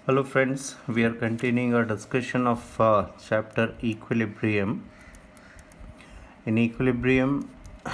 Hello friends, we are continuing our discussion of chapter equilibrium. In equilibrium,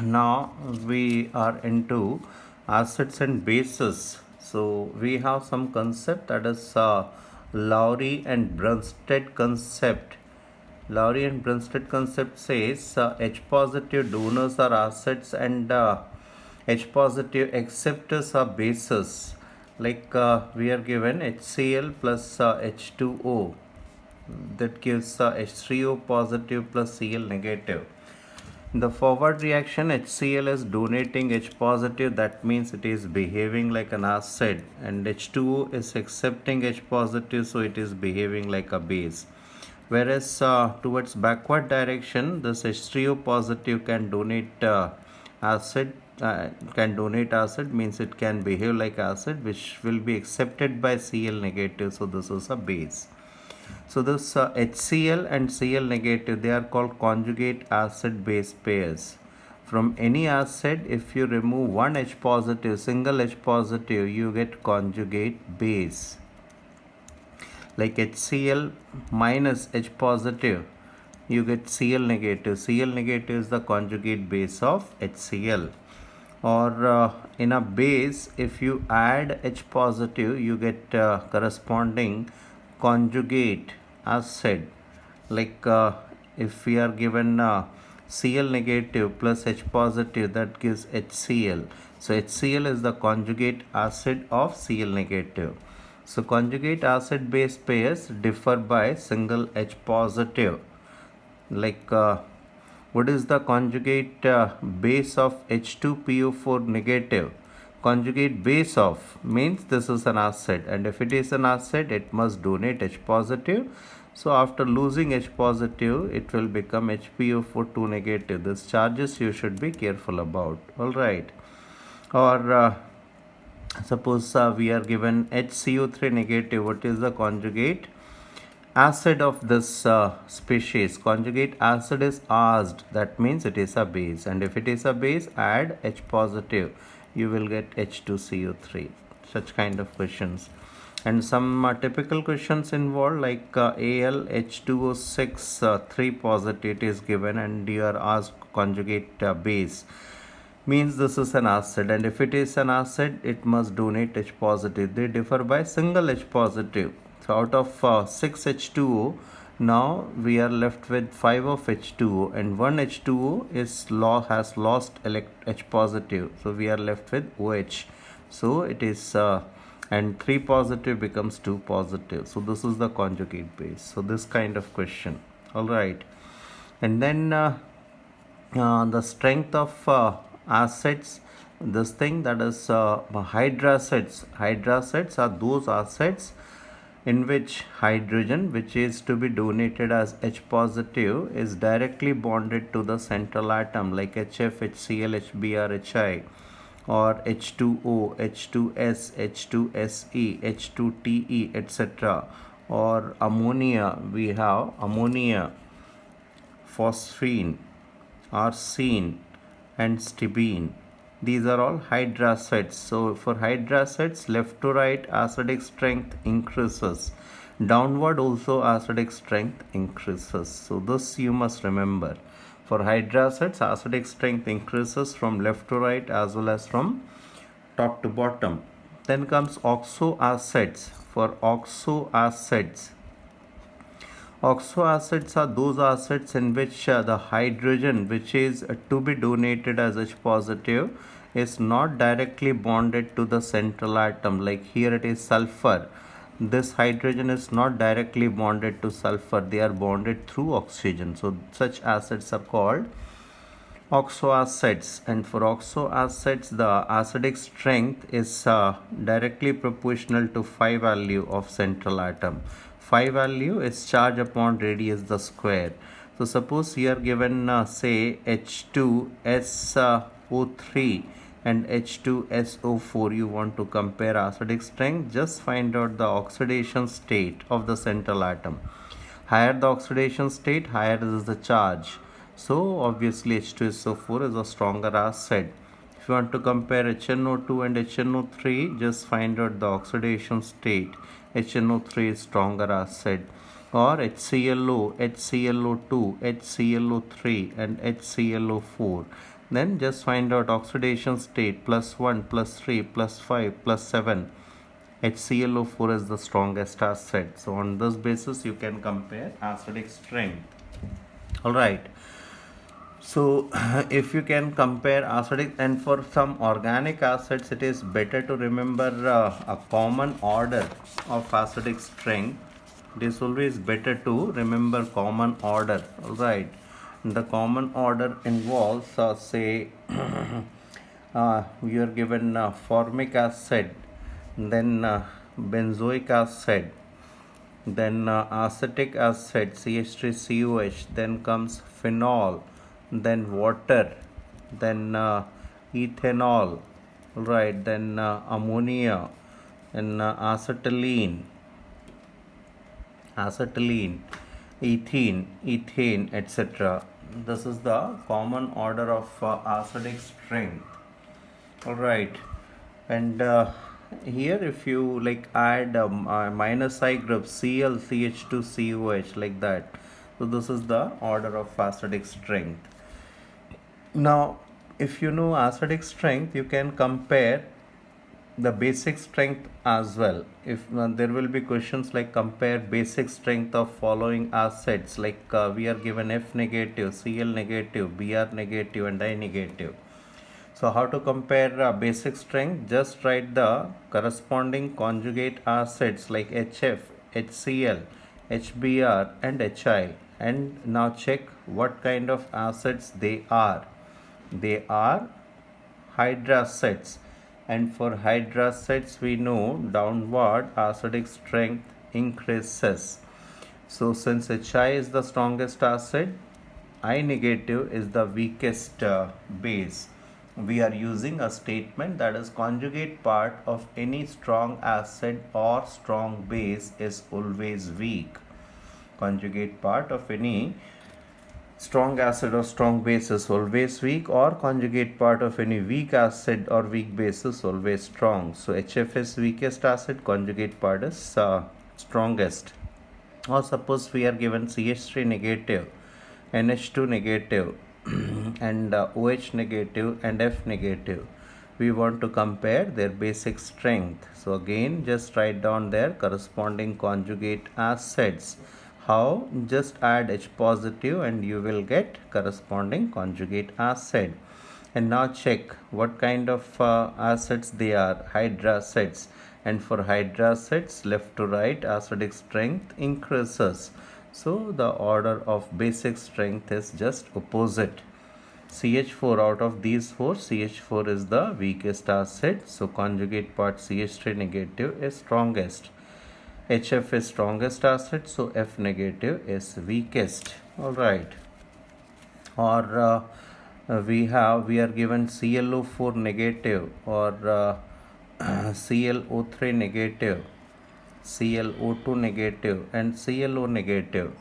now we are into acids and bases. So we have some concept that is Lowry and Brunstad concept. Lowry and Brunstad concept says H positive donors are acids and H positive acceptors are bases. Like we are given HCl plus H2O, that gives H3O positive plus Cl negative. In the forward reaction, HCl is donating H positive, that means it is behaving like an acid, and H2O is accepting H positive, so it is behaving like a base. Whereas towards backward direction, this H3O positive can donate acid. Can donate acid means it can behave like acid, which will be accepted by Cl negative, so this is a base. So this HCl and Cl negative, they are called conjugate acid base pairs. From any acid, if you remove one H positive, single H positive, you get conjugate base. Like HCl minus H positive, you get Cl negative. Cl negative is the conjugate base of HCl. Or in a base, if you add H positive, you get corresponding conjugate acid. Like if we are given Cl negative plus H positive, that gives HCl. So HCl is the conjugate acid of Cl negative. So conjugate acid base pairs differ by single H positive. Like what is the conjugate base of H2PO4 negative? Conjugate base of means this is an acid, and if it is an acid, it must donate H positive. So after losing H positive, it will become HPO4 negative. These charges you should be careful about. All right. Or suppose we are given HCO3 negative. What is the conjugate acid of this species? Conjugate acid is asked, that means it is a base, and if it is a base, add H positive, you will get H2CO3. Such kind of questions. And some typical questions involved, like AlH2O6 3 positive it is given, and you are asked conjugate base, means this is an acid, and if it is an acid, it must donate H positive. They differ by single H positive. So out of 6 H2O, now we are left with 5 of H2O, and 1 H2O has lost H positive, so we are left with OH. So it is and 3 positive becomes 2 positive. So this is the conjugate base. So this kind of question. All right. And then the strength of acids, this thing, that is hydracids. Hydracids are those acids in which hydrogen, which is to be donated as H positive, is directly bonded to the central atom, like HF, HCl, HBr, HI, or H2O, H2S, H2SE, H2TE, etc. Or ammonia, we have ammonia, phosphine, arsine, and stibine. These are all hydracids. So for hydracids, left to right acidic strength increases. Downward also acidic strength increases. So this you must remember. For hydracids, acidic strength increases from left to right as well as from top to bottom. Then comes oxoacids. For oxoacids, oxoacids are those acids in which the hydrogen, which is to be donated as H positive, is not directly bonded to the central atom. Like here it is sulfur. This hydrogen is not directly bonded to sulfur. They are bonded through oxygen. So such acids are called oxoacids. And for oxoacids, the acidic strength is directly proportional to phi value of central atom. Phi value is charge upon radius the square. So suppose you are given say H2SO3 and H2SO4, you want to compare acidic strength, just find out the oxidation state of the central atom. Higher the oxidation state, higher is the charge. So obviously H2SO4 is a stronger acid. If you want to compare HNO2 and HNO3, just find out the oxidation state. HNO3 is stronger acid, or HClO, HClO2, HClO3 and HClO4. Then just find out oxidation state +1, +3, +5, +7. HClO4 is the strongest acid. So on this basis you can compare acidic strength. Alright. So if you can compare acidic, and for some organic acids it is better to remember a common order of acidic strength. It is always better to remember common order. Alright. The common order involves say we are given formic acid, then benzoic acid, then acetic acid CH3COH, then comes phenol, then water, then ethanol, right, then ammonia, and acetylene, ethane, etc. This is the common order of acidic strength. Alright, and here if you like add minus I group ClCH2COH like that, so this is the order of acidic strength. Now if you know acidic strength, you can compare the basic strength as well. If there will be questions like compare basic strength of following acids, like we are given F negative, Cl negative, Br negative and I negative. So how to compare basic strength? Just write the corresponding conjugate acids like HF, HCl, HBr and HI, and now check what kind of acids they are. They are hydracids, and for hydracids we know downward acidic strength increases. So since HI is the strongest acid, I negative is the weakest base, we are using a statement that is conjugate part of any strong acid or strong base is always weak. Conjugate part of any strong acid or strong base is always weak, or conjugate part of any weak acid or weak base is always strong. So HF is weakest acid, conjugate part is strongest. Or suppose we are given CH3 negative, NH2 negative and OH negative and F negative. We want to compare their basic strength. So again just write down their corresponding conjugate acids. How? Just add H positive and you will get corresponding conjugate acid. And now check what kind of acids they are. Hydracids. And for hydracids, left to right acidic strength increases. So the order of basic strength is just opposite. CH4, out of these four, CH4 is the weakest acid. So conjugate part CH3 negative is strongest. HF is strongest acid, so F negative is weakest. Alright. Or we are given ClO4 negative or ClO3 negative, ClO2 negative and ClO negative.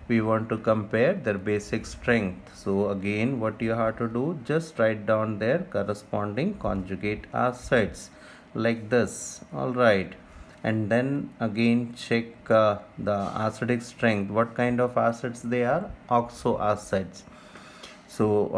We want to compare their basic strength. So again what you have to do, just write down their corresponding conjugate acids like this. Alright. And then again check the acidic strength. What kind of acids they are? Oxo acids. So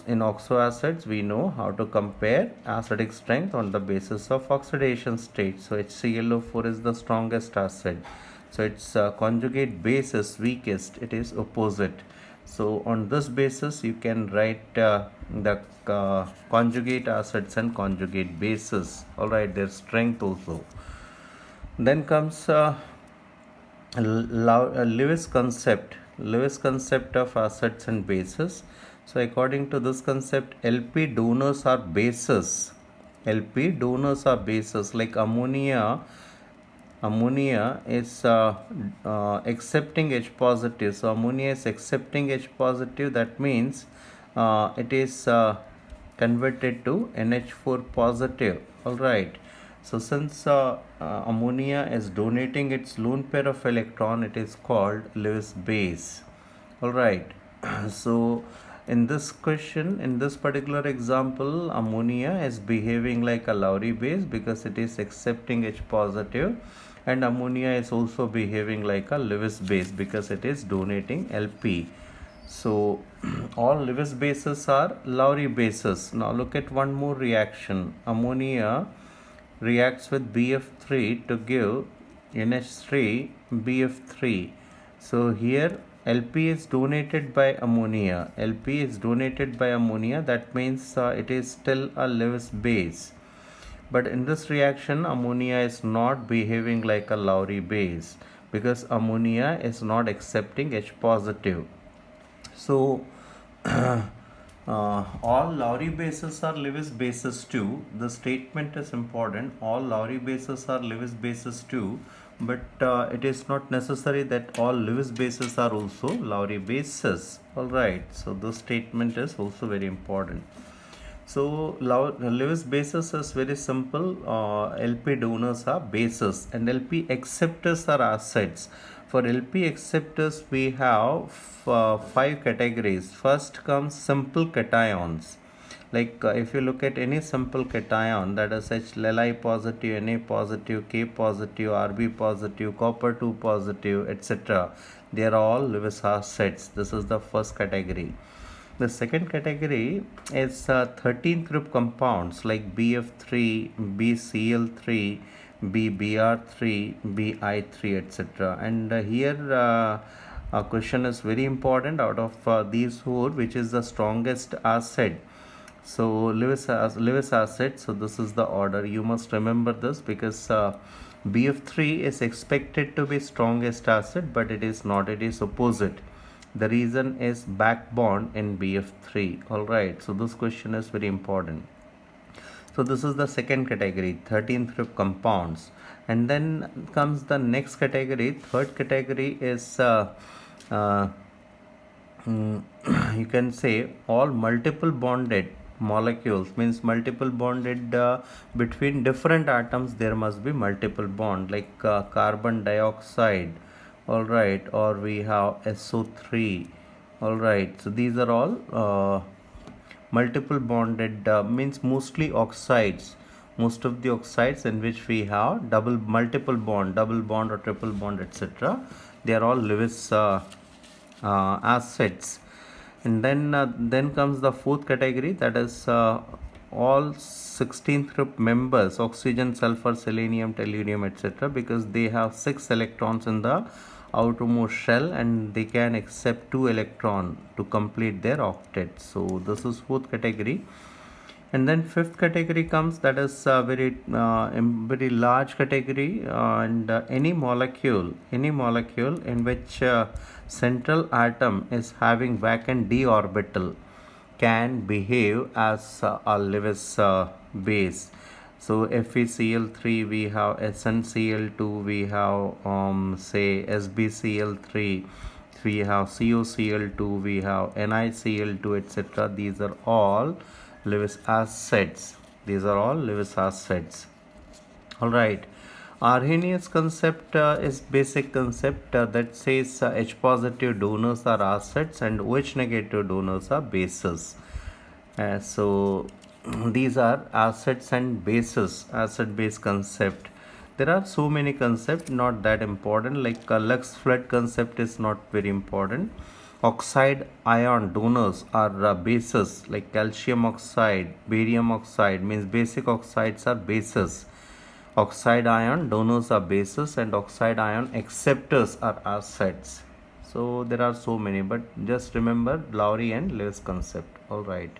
in oxo acids we know how to compare acidic strength on the basis of oxidation state. So HClO4 is the strongest acid, so its conjugate base is weakest, it is opposite. So on this basis you can write the conjugate acids and conjugate bases. Alright, their strength also. Then comes Lewis concept of acids and bases. So according to this concept, LP donors are bases. LP donors are bases, like ammonia is accepting H positive. So ammonia is accepting H positive, that means it is converted to NH4 positive. Alright. So since ammonia is donating its lone pair of electron, it is called Lewis base. Alright. So in this question, in this particular example, ammonia is behaving like a Lowry base because it is accepting H positive, and ammonia is also behaving like a Lewis base because it is donating Lp. So all Lewis bases are Lowry bases. Now look at one more reaction. Ammonia reacts with BF3 to give NH3 BF3. So here Lp is donated by ammonia. Lp is donated by ammonia. That means it is still a Lewis base. But in this reaction, ammonia is not behaving like a Lowry base because ammonia is not accepting H positive. So all Lowry bases are Lewis bases too. The statement is important. All Lowry bases are Lewis bases too, but it is not necessary that all Lewis bases are also Lowry bases. All right. So this statement is also very important. So Lewis bases is very simple. LP donors are bases and LP acceptors are acids. For LP acceptors, we have 5 categories. First comes simple cations. Like if you look at any simple cation, that is H Li positive, Na positive, K positive, Rb positive, copper 2 positive, etc. They are all Lewis acids. This is the first category. The second category is 13th group compounds like BF3, BCl3, BBr3, BI3, etc. And here a question is very important. Out of these four, which is the strongest acid? So Lewis acid. So this is the order. You must remember this because BF3 is expected to be strongest acid, but it is not. It is opposite. The reason is back bond in BF3. Alright, so this question is very important. So this is the second category, 13th group compounds. And then comes the next category. Third category is you can say all multiple bonded molecules, means multiple bonded between different atoms there must be multiple bond, like carbon dioxide, all right, or we have SO3, all right. So these are all multiple bonded means mostly oxides, most of the oxides in which we have multiple bond or triple bond, etc. They are all Lewis acids. And then comes the fourth category, that is all 16th group members, oxygen, sulfur, selenium, tellurium, etc., because they have 6 electrons in the outermost shell and they can accept 2 electron to complete their octet. So this is fourth category. And then fifth category comes, that is very large category, and any molecule in which central atom is having vacant d orbital can behave as a Lewis base. So FeCl3, we have SnCl2, we have say SbCl3, we have CoCl2, we have NiCl2, etc. These are all Lewis acids. These are all Lewis acids. All right. Arrhenius concept is basic concept that says H positive donors are acids and OH negative donors are bases. So these are acids and bases, acid base concept. There are so many concepts, not that important, like Lux flood concept is not very important. Oxide ion donors are bases, like calcium oxide, barium oxide, means basic oxides are bases. Oxide ion donors are bases and oxide ion acceptors are acids. So there are so many, but just remember Lowry and Lewis concept. All right.